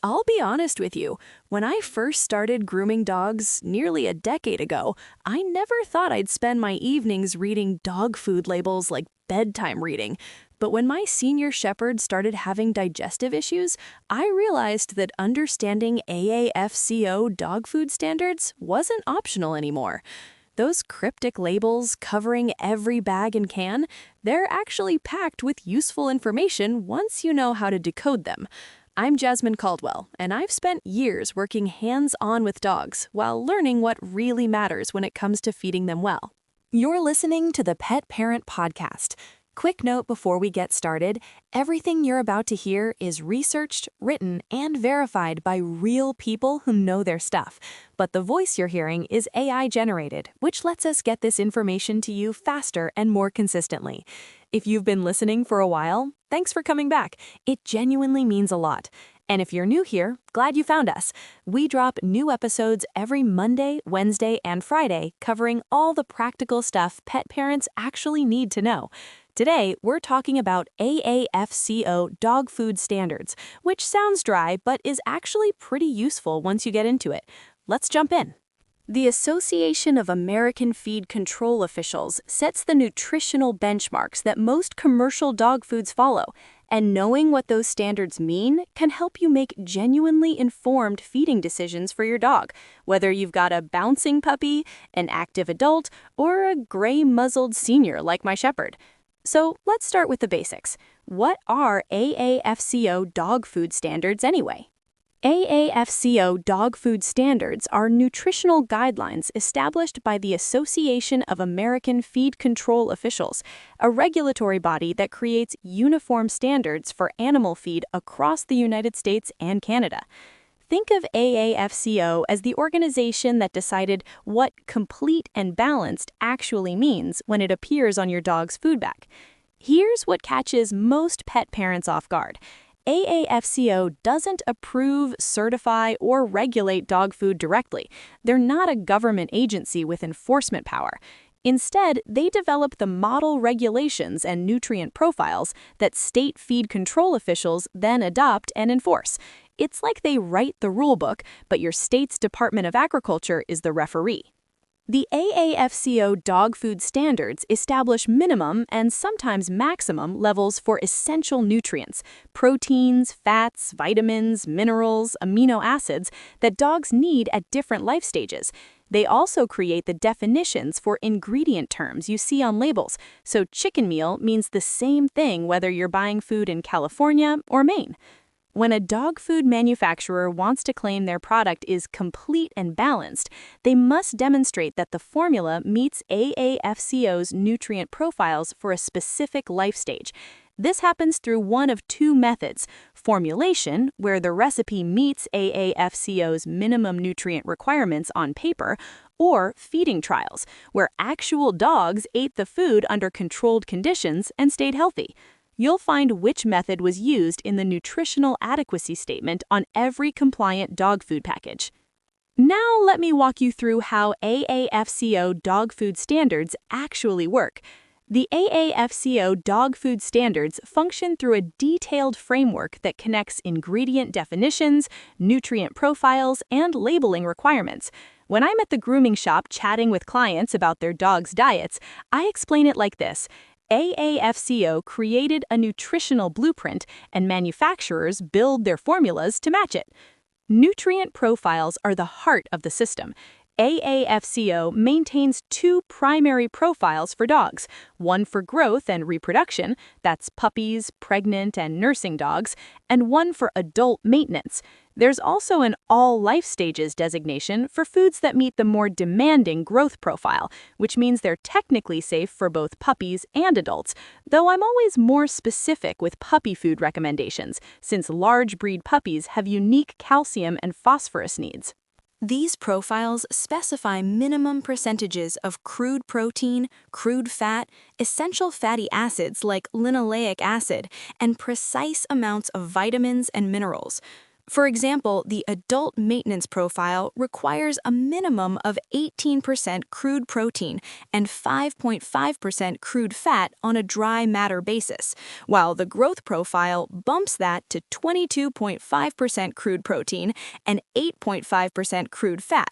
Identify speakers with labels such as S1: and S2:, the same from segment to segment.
S1: I'll be honest with you, when I first started grooming dogs nearly a decade ago, I never thought I'd spend my evenings reading dog food labels like bedtime reading. But when my senior shepherd started having digestive issues, I realized that understanding AAFCO dog food standards wasn't optional anymore. Those cryptic labels covering every bag and can, they're actually packed with useful information once you know how to decode them. I'm Jasmine Caldwell, and I've spent years working hands-on with dogs while learning what really matters when it comes to feeding them well. You're listening to the Pet Parent Podcast. Quick note before we get started, everything you're about to hear is researched, written, and verified by real people who know their stuff. But the voice you're hearing is AI generated, which lets us get this information to you faster and more consistently. If you've been listening for a while, thanks for coming back. It genuinely means a lot. And if you're new here, glad you found us. We drop new episodes every Monday, Wednesday, and Friday, covering all the practical stuff pet parents actually need to know. Today, we're talking about AAFCO dog food standards, which sounds dry but is actually pretty useful once you get into it. Let's jump in. The Association of American Feed Control Officials sets the nutritional benchmarks that most commercial dog foods follow, and knowing what those standards mean can help you make genuinely informed feeding decisions for your dog, whether you've got a bouncing puppy, an active adult, or a gray-muzzled senior like my shepherd. So let's start with the basics. What are AAFCO dog food standards anyway? AAFCO dog food standards are nutritional guidelines established by the Association of American Feed Control Officials, a regulatory body that creates uniform standards for animal feed across the United States and Canada. Think of AAFCO as the organization that decided what complete and balanced actually means when it appears on your dog's food bag. Here's what catches most pet parents off guard. AAFCO doesn't approve, certify, or regulate dog food directly. They're not a government agency with enforcement power. Instead, they develop the model regulations and nutrient profiles that state feed control officials then adopt and enforce. It's like they write the rulebook, but your state's Department of Agriculture is the referee. The AAFCO dog food standards establish minimum and sometimes maximum levels for essential nutrients, proteins, fats, vitamins, minerals, amino acids that dogs need at different life stages. They also create the definitions for ingredient terms you see on labels, so chicken meal means the same thing whether you're buying food in California or Maine. When a dog food manufacturer wants to claim their product is complete and balanced, they must demonstrate that the formula meets AAFCO's nutrient profiles for a specific life stage. This happens through one of two methods: formulation, where the recipe meets AAFCO's minimum nutrient requirements on paper, or feeding trials, where actual dogs ate the food under controlled conditions and stayed healthy. You'll find which method was used in the nutritional adequacy statement on every compliant dog food package. Now let me walk you through how AAFCO dog food standards actually work. The AAFCO dog food standards function through a detailed framework that connects ingredient definitions, nutrient profiles, and labeling requirements. When I'm at the grooming shop chatting with clients about their dog's diets, I explain it like this. AAFCO created a nutritional blueprint, and manufacturers build their formulas to match it. Nutrient profiles are the heart of the system. AAFCO maintains two primary profiles for dogs, one for growth and reproduction, that's puppies, pregnant, and nursing dogs, and one for adult maintenance. There's also an all life stages designation for foods that meet the more demanding growth profile, which means they're technically safe for both puppies and adults, though I'm always more specific with puppy food recommendations, since large breed puppies have unique calcium and phosphorus needs. These profiles specify minimum percentages of crude protein, crude fat, essential fatty acids like linoleic acid, and precise amounts of vitamins and minerals. For example, the adult maintenance profile requires a minimum of 18% crude protein and 5.5% crude fat on a dry matter basis, while the growth profile bumps that to 22.5% crude protein and 8.5% crude fat.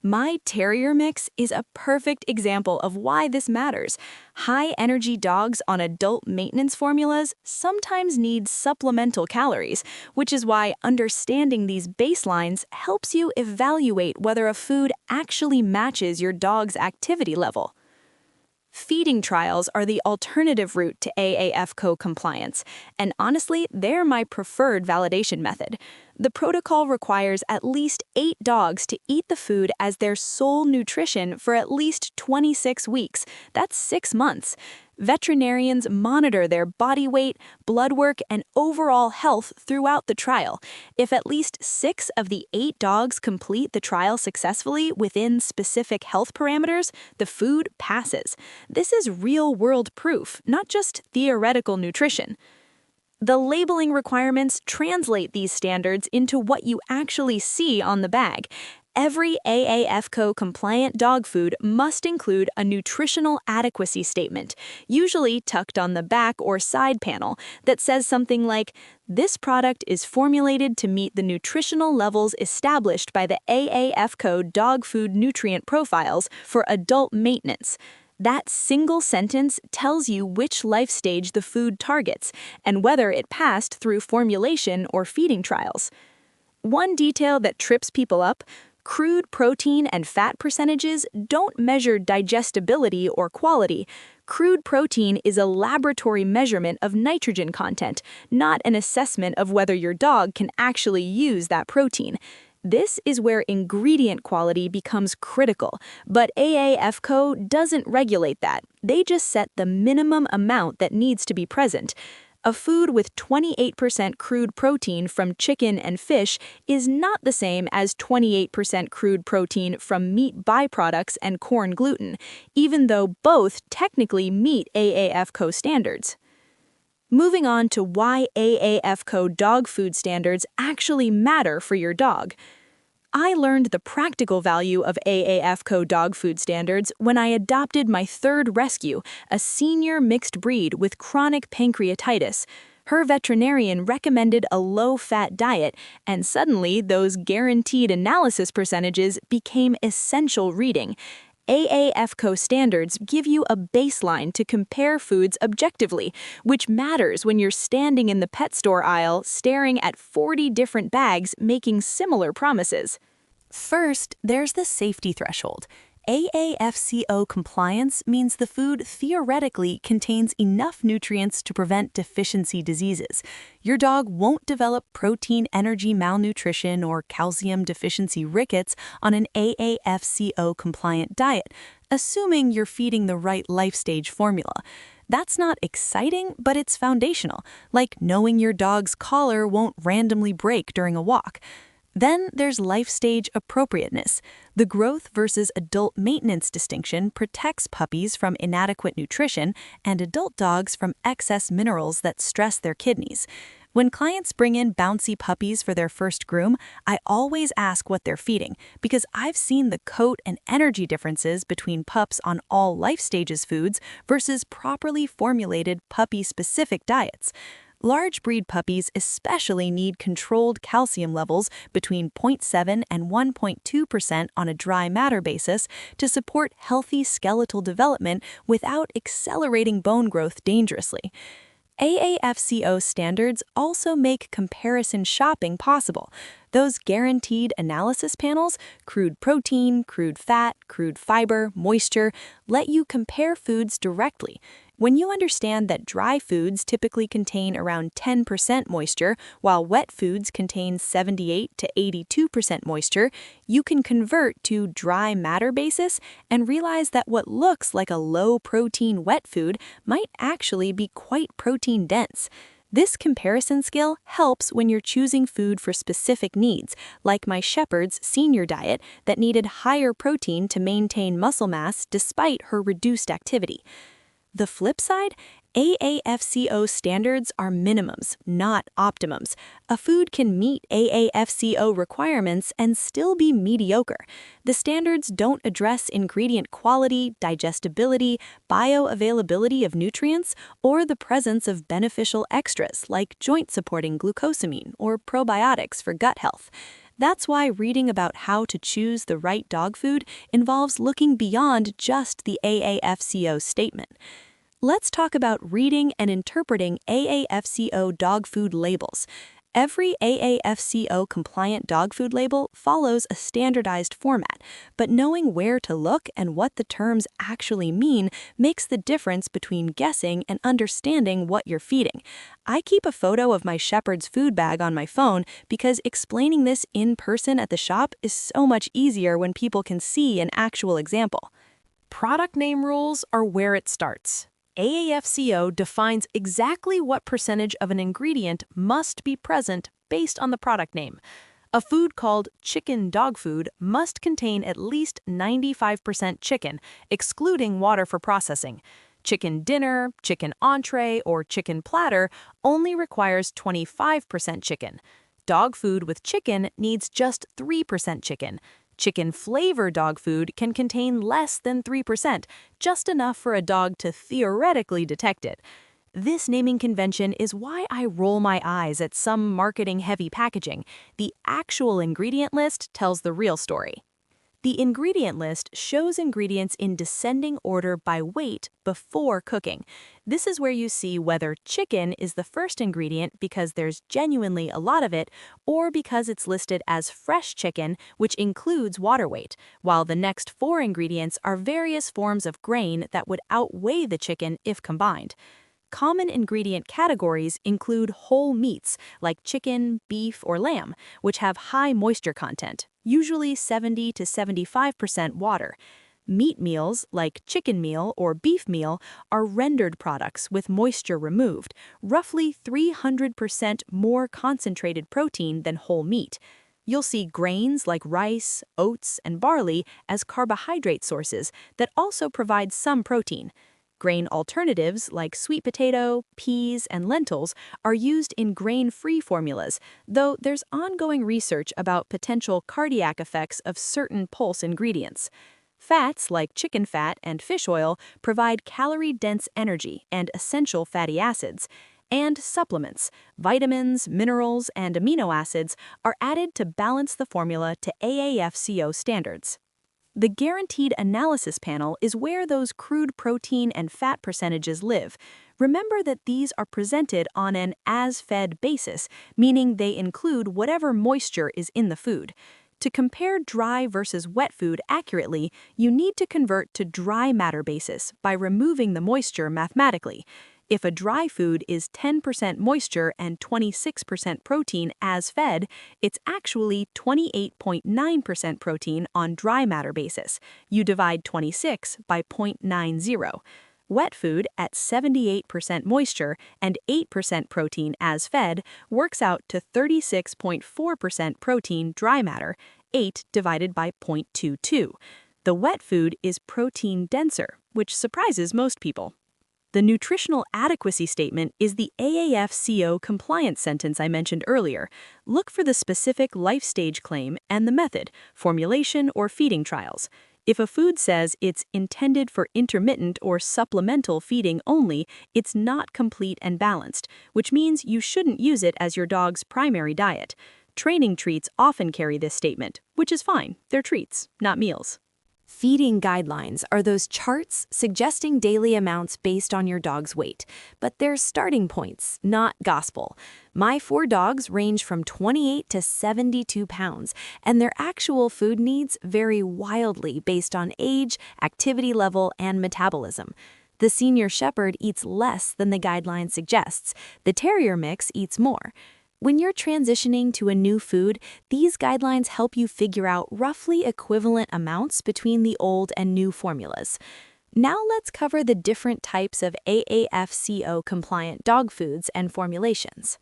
S1: My terrier mix is a perfect example of why this matters. High-energy dogs on adult maintenance formulas sometimes need supplemental calories, which is why understanding these baselines helps you evaluate whether a food actually matches your dog's activity level. Feeding trials are the alternative route to AAFCO compliance, and honestly, they're my preferred validation method. The protocol requires at least 8 dogs to eat the food as their sole nutrition for at least 26 weeks. That's 6 months. Veterinarians monitor their body weight, blood work, and overall health throughout the trial. If at least 6 of the 8 dogs complete the trial successfully within specific health parameters, the food passes. This is real-world proof, not just theoretical nutrition. The labeling requirements translate these standards into what you actually see on the bag. Every AAFCO-compliant dog food must include a nutritional adequacy statement, usually tucked on the back or side panel, that says something like, "This product is formulated to meet the nutritional levels established by the AAFCO dog food nutrient profiles for adult maintenance." That single sentence tells you which life stage the food targets and whether it passed through formulation or feeding trials. One detail that trips people up: crude protein and fat percentages don't measure digestibility or quality. Crude protein is a laboratory measurement of nitrogen content, not an assessment of whether your dog can actually use that protein. This is where ingredient quality becomes critical, but AAFCO doesn't regulate that. They just set the minimum amount that needs to be present. A food with 28% crude protein from chicken and fish is not the same as 28% crude protein from meat byproducts and corn gluten, even though both technically meet AAFCO standards. Moving on to why AAFCO dog food standards actually matter for your dog. I learned the practical value of AAFCO dog food standards when I adopted my third rescue, a senior mixed breed with chronic pancreatitis. Her veterinarian recommended a low-fat diet, and suddenly those guaranteed analysis percentages became essential reading. AAFCO standards give you a baseline to compare foods objectively, which matters when you're standing in the pet store aisle staring at 40 different bags making similar promises. First, there's the safety threshold. AAFCO compliance means the food theoretically contains enough nutrients to prevent deficiency diseases. Your dog won't develop protein energy malnutrition or calcium deficiency rickets on an AAFCO compliant diet, assuming you're feeding the right life stage formula. That's not exciting, but it's foundational, like knowing your dog's collar won't randomly break during a walk. Then there's life stage appropriateness. The growth versus adult maintenance distinction protects puppies from inadequate nutrition and adult dogs from excess minerals that stress their kidneys. When clients bring in bouncy puppies for their first groom, I always ask what they're feeding, because I've seen the coat and energy differences between pups on all life stages foods versus properly formulated puppy-specific diets. Large breed puppies especially need controlled calcium levels between 0.7 and 1.2% on a dry matter basis to support healthy skeletal development without accelerating bone growth dangerously. AAFCO standards also make comparison shopping possible. Those guaranteed analysis panels, crude protein, crude fat, crude fiber, moisture, let you compare foods directly. When you understand that dry foods typically contain around 10% moisture, while wet foods contain 78 to 82% moisture, you can convert to dry matter basis and realize that what looks like a low-protein wet food might actually be quite protein-dense. This comparison skill helps when you're choosing food for specific needs, like my shepherd's senior diet that needed higher protein to maintain muscle mass despite her reduced activity. The flip side? AAFCO standards are minimums, not optimums. A food can meet AAFCO requirements and still be mediocre. The standards don't address ingredient quality, digestibility, bioavailability of nutrients, or the presence of beneficial extras like joint-supporting glucosamine or probiotics for gut health. That's why reading about how to choose the right dog food involves looking beyond just the AAFCO statement. Let's talk about reading and interpreting AAFCO dog food labels. Every AAFCO-compliant dog food label follows a standardized format, but knowing where to look and what the terms actually mean makes the difference between guessing and understanding what you're feeding. I keep a photo of my shepherd's food bag on my phone because explaining this in person at the shop is so much easier when people can see an actual example.
S2: Product name rules are where it starts. AAFCO defines exactly what percentage of an ingredient must be present based on the product name. A food called chicken dog food must contain at least 95% chicken, excluding water for processing. Chicken dinner, chicken entree, or chicken platter only requires 25% chicken. Dog food with chicken needs just 3% chicken. Chicken flavor dog food can contain less than 3%, just enough for a dog to theoretically detect it. This naming convention is why I roll my eyes at some marketing-heavy packaging. The actual ingredient list tells the real story. The ingredient list shows ingredients in descending order by weight before cooking. This is where you see whether chicken is the first ingredient because there's genuinely a lot of it, or because it's listed as fresh chicken, which includes water weight, while the next 4 ingredients are various forms of grain that would outweigh the chicken if combined. Common ingredient categories include whole meats like chicken, beef, or lamb, which have high moisture content, usually 70 to 75% water. Meat meals like chicken meal or beef meal are rendered products with moisture removed, roughly 300% more concentrated protein than whole meat. You'll see grains like rice, oats, and barley as carbohydrate sources that also provide some protein. Grain alternatives like sweet potato, peas, and lentils are used in grain-free formulas, though there's ongoing research about potential cardiac effects of certain pulse ingredients. Fats like chicken fat and fish oil provide calorie-dense energy and essential fatty acids. And supplements, vitamins, minerals, and amino acids are added to balance the formula to AAFCO standards. The Guaranteed Analysis Panel is where those crude protein and fat percentages live. Remember that these are presented on an as-fed basis, meaning they include whatever moisture is in the food. To compare dry versus wet food accurately, you need to convert to dry matter basis by removing the moisture mathematically. If a dry food is 10% moisture and 26% protein as fed, it's actually 28.9% protein on dry matter basis. You divide 26 by 0.90. Wet food at 78% moisture and 8% protein as fed works out to 36.4% protein dry matter, 8 divided by 0.22. The wet food is protein denser, which surprises most people. The nutritional adequacy statement is the AAFCO compliance sentence I mentioned earlier. Look for the specific life stage claim and the method, formulation or feeding trials. If a food says it's intended for intermittent or supplemental feeding only, it's not complete and balanced, which means you shouldn't use it as your dog's primary diet. Training treats often carry this statement, which is fine. They're treats, not meals.
S1: Feeding guidelines are those charts suggesting daily amounts based on your dog's weight, but they're starting points, not gospel. My 4 dogs range from 28 to 72 pounds, and their actual food needs vary wildly based on age, activity level, and metabolism. The senior shepherd eats less than the guideline suggests. The terrier mix eats more. When you're transitioning to a new food, these guidelines help you figure out roughly equivalent amounts between the old and new formulas. Now let's cover the different types of AAFCO-compliant dog foods and formulations.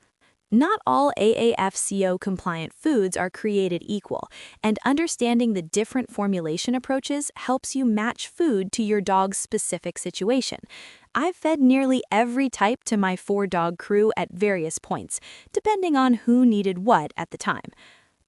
S1: Not all AAFCO-compliant foods are created equal, and understanding the different formulation approaches helps you match food to your dog's specific situation. I've fed nearly every type to my 4-dog crew at various points, depending on who needed what at the time.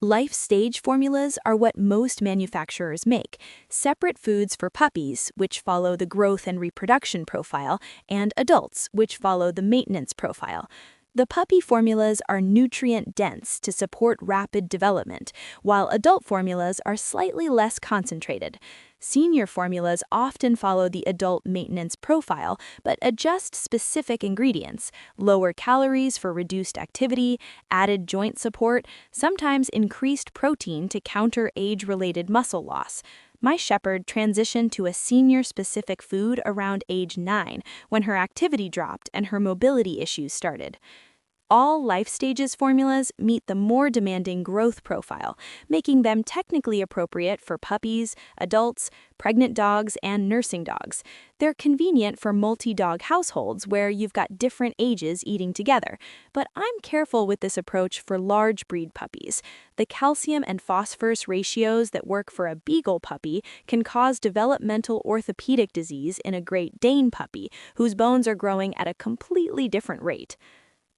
S1: Life stage formulas are what most manufacturers make, separate foods for puppies, which follow the growth and reproduction profile, and adults, which follow the maintenance profile. The puppy formulas are nutrient-dense to support rapid development, while adult formulas are slightly less concentrated. Senior formulas often follow the adult maintenance profile, but adjust specific ingredients, lower calories for reduced activity, added joint support, sometimes increased protein to counter age-related muscle loss. My shepherd transitioned to a senior-specific food around age 9 when her activity dropped and her mobility issues started. All life stages formulas meet the more demanding growth profile, making them technically appropriate for puppies, adults, pregnant dogs, and nursing dogs. They're convenient for multi-dog households where you've got different ages eating together, but I'm careful with this approach for large breed puppies. The calcium and phosphorus ratios that work for a beagle puppy can cause developmental orthopedic disease in a Great Dane puppy, whose bones are growing at a completely different rate.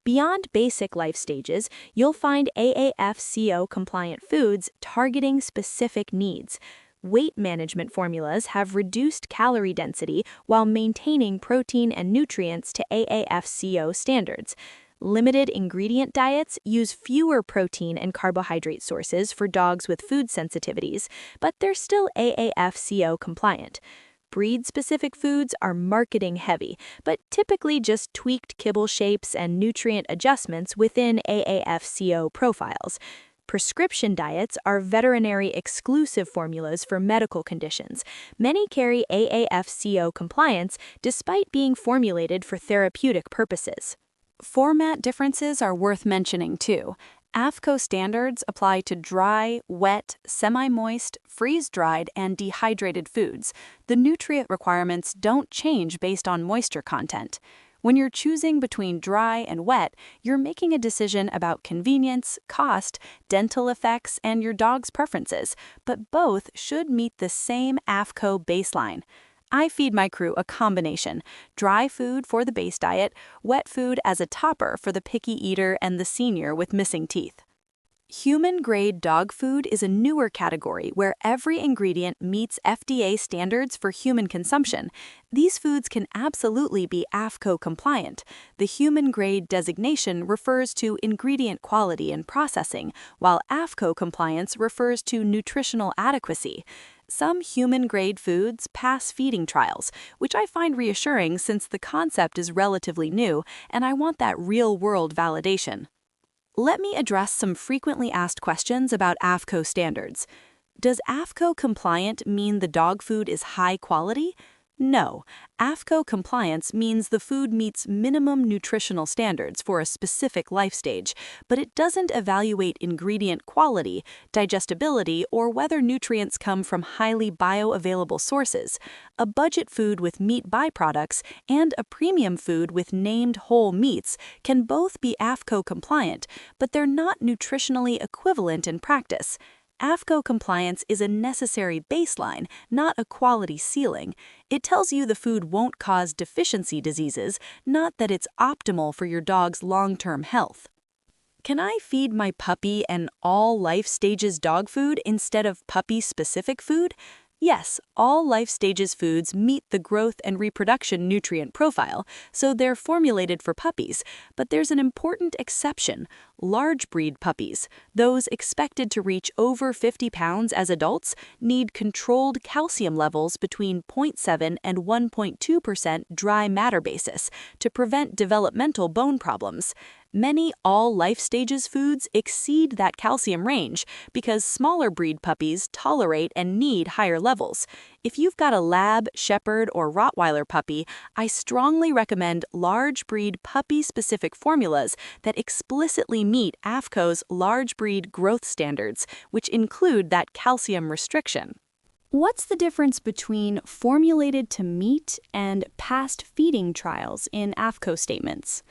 S1: Beyond basic life stages, you'll find AAFCO-compliant foods targeting specific needs. Weight management formulas have reduced calorie density while maintaining protein and nutrients to AAFCO standards. Limited ingredient diets use fewer protein and carbohydrate sources for dogs with food sensitivities, but they're still AAFCO compliant. Breed-specific foods are marketing-heavy, but typically just tweaked kibble shapes and nutrient adjustments within AAFCO profiles. Prescription diets are veterinary-exclusive formulas for medical conditions. Many carry AAFCO compliance despite being formulated for therapeutic purposes. Format differences are worth mentioning, too. AAFCO standards apply to dry, wet, semi-moist, freeze-dried, and dehydrated foods. The nutrient requirements don't change based on moisture content. When you're choosing between dry and wet, you're making a decision about convenience, cost, dental effects, and your dog's preferences, but both should meet the same AAFCO baseline. I feed my crew a combination: dry food for the base diet, wet food as a topper for the picky eater and the senior with missing teeth. Human-grade dog food is a newer category where every ingredient meets FDA standards for human consumption. These foods can absolutely be AAFCO compliant. The human-grade designation refers to ingredient quality and processing, while AAFCO compliance refers to nutritional adequacy. Some human-grade foods pass feeding trials, which I find reassuring since the concept is relatively new and I want that real-world validation. Let me address some frequently asked questions about AAFCO standards. Does AAFCO compliant mean the dog food is high quality? No. AAFCO compliance means the food meets minimum nutritional standards for a specific life stage, but it doesn't evaluate ingredient quality, digestibility, or whether nutrients come from highly bioavailable sources. A budget food with meat byproducts and a premium food with named whole meats can both be AAFCO compliant, but they're not nutritionally equivalent in practice. AAFCO compliance is a necessary baseline, not a quality ceiling. It tells you the food won't cause deficiency diseases, not that it's optimal for your dog's long-term health. Can I feed my puppy an all life stages dog food instead of puppy-specific food? Yes, all life stages foods meet the growth and reproduction nutrient profile, so they're formulated for puppies, but there's an important exception: large breed puppies. Those expected to reach over 50 pounds as adults need controlled calcium levels between 0.7 and 1.2% dry matter basis to prevent developmental bone problems. Many all life stages foods exceed that calcium range because smaller breed puppies tolerate and need higher levels. If you've got a lab, shepherd, or Rottweiler puppy, I strongly recommend large breed puppy-specific formulas that explicitly meet AAFCO's large breed growth standards, which include that calcium restriction. What's the difference between formulated to meet and past feeding trials in AAFCO statements?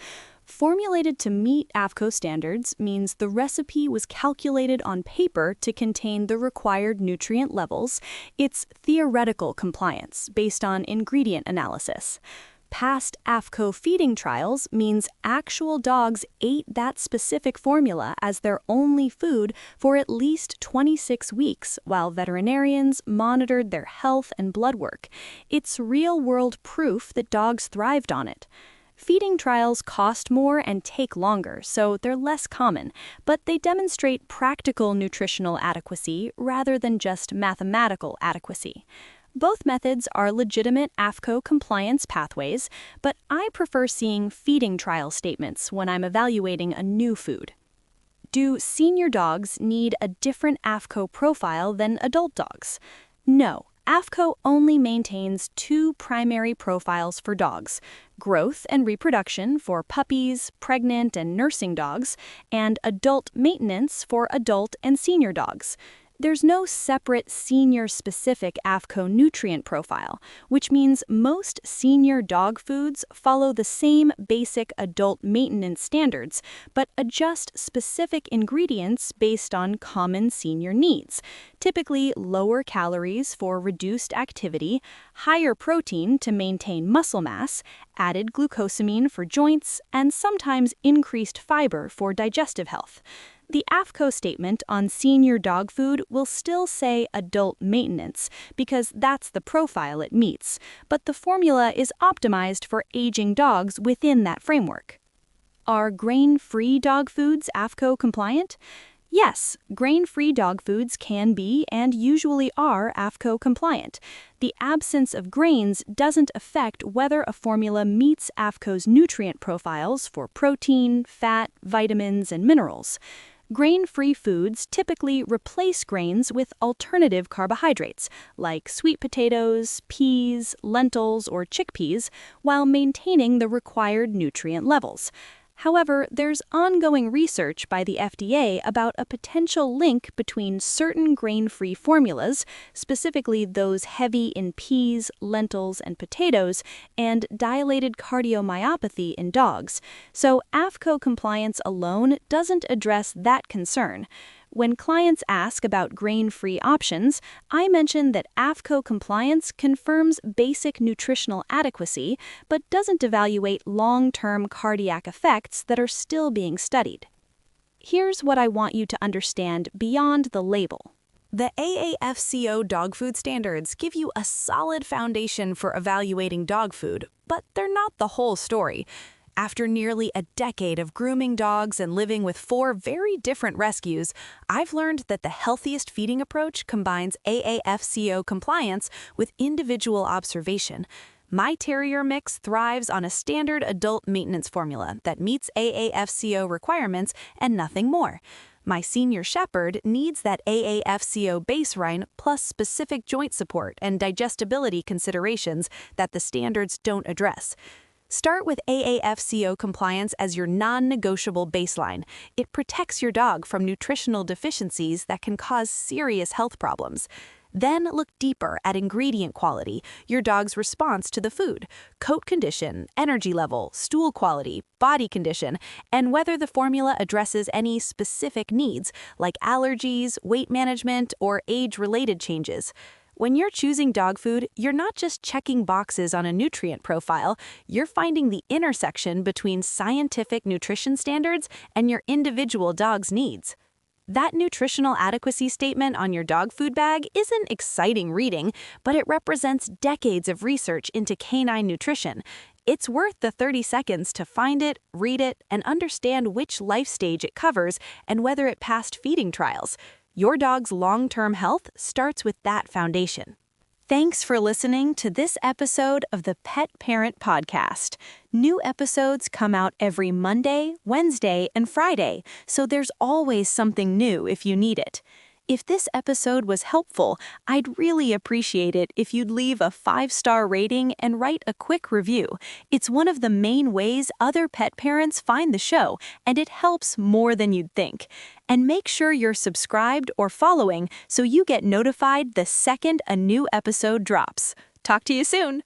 S1: Formulated to meet AAFCO standards means the recipe was calculated on paper to contain the required nutrient levels. It's theoretical compliance based on ingredient analysis. Past AAFCO feeding trials means actual dogs ate that specific formula as their only food for at least 26 weeks while veterinarians monitored their health and blood work. It's real-world proof that dogs thrived on it. Feeding trials cost more and take longer, so they're less common, but they demonstrate practical nutritional adequacy rather than just mathematical adequacy. Both methods are legitimate AAFCO compliance pathways, but I prefer seeing feeding trial statements when I'm evaluating a new food. Do senior dogs need a different AAFCO profile than adult dogs? No. AAFCO only maintains two primary profiles for dogs: growth and reproduction for puppies, pregnant and nursing dogs, and adult maintenance for adult and senior dogs. There's no separate senior-specific AAFCO nutrient profile, which means most senior dog foods follow the same basic adult maintenance standards, but adjust specific ingredients based on common senior needs, typically lower calories for reduced activity, higher protein to maintain muscle mass, added glucosamine for joints, and sometimes increased fiber for digestive health. The AAFCO statement on senior dog food will still say adult maintenance because that's the profile it meets, but the formula is optimized for aging dogs within that framework. Are grain-free dog foods AAFCO compliant? Yes, grain-free dog foods can be and usually are AAFCO compliant. The absence of grains doesn't affect whether a formula meets AAFCO's nutrient profiles for protein, fat, vitamins, and minerals. Grain-free foods typically replace grains with alternative carbohydrates, like sweet potatoes, peas, lentils, or chickpeas, while maintaining the required nutrient levels. However, there's ongoing research by the FDA about a potential link between certain grain-free formulas, specifically those heavy in peas, lentils, and potatoes, and dilated cardiomyopathy in dogs. So AAFCO compliance alone doesn't address that concern. When clients ask about grain-free options, I mention that AAFCO compliance confirms basic nutritional adequacy, but doesn't evaluate long-term cardiac effects that are still being studied. Here's what I want you to understand beyond the label. The AAFCO dog food standards give you a solid foundation for evaluating dog food, but they're not the whole story. After nearly a decade of grooming dogs and living with 4 very different rescues, I've learned that the healthiest feeding approach combines AAFCO compliance with individual observation. My terrier mix thrives on a standard adult maintenance formula that meets AAFCO requirements and nothing more. My senior shepherd needs that AAFCO baseline plus specific joint support and digestibility considerations that the standards don't address. Start with AAFCO compliance as your non-negotiable baseline. It protects your dog from nutritional deficiencies that can cause serious health problems. Then look deeper at ingredient quality, your dog's response to the food, coat condition, energy level, stool quality, body condition, and whether the formula addresses any specific needs like allergies, weight management, or age-related changes. When you're choosing dog food, you're not just checking boxes on a nutrient profile, you're finding the intersection between scientific nutrition standards and your individual dog's needs. That nutritional adequacy statement on your dog food bag isn't exciting reading, but it represents decades of research into canine nutrition. It's worth the 30 seconds to find it, read it, and understand which life stage it covers and whether it passed feeding trials. Your dog's long-term health starts with that foundation. Thanks for listening to this episode of the Pet Parent Podcast. New episodes come out every Monday, Wednesday, and Friday, so there's always something new if you need it. If this episode was helpful, I'd really appreciate it if you'd leave a 5-star rating and write a quick review. It's one of the main ways other pet parents find the show, and it helps more than you'd think. And make sure you're subscribed or following so you get notified the second a new episode drops. Talk to you soon!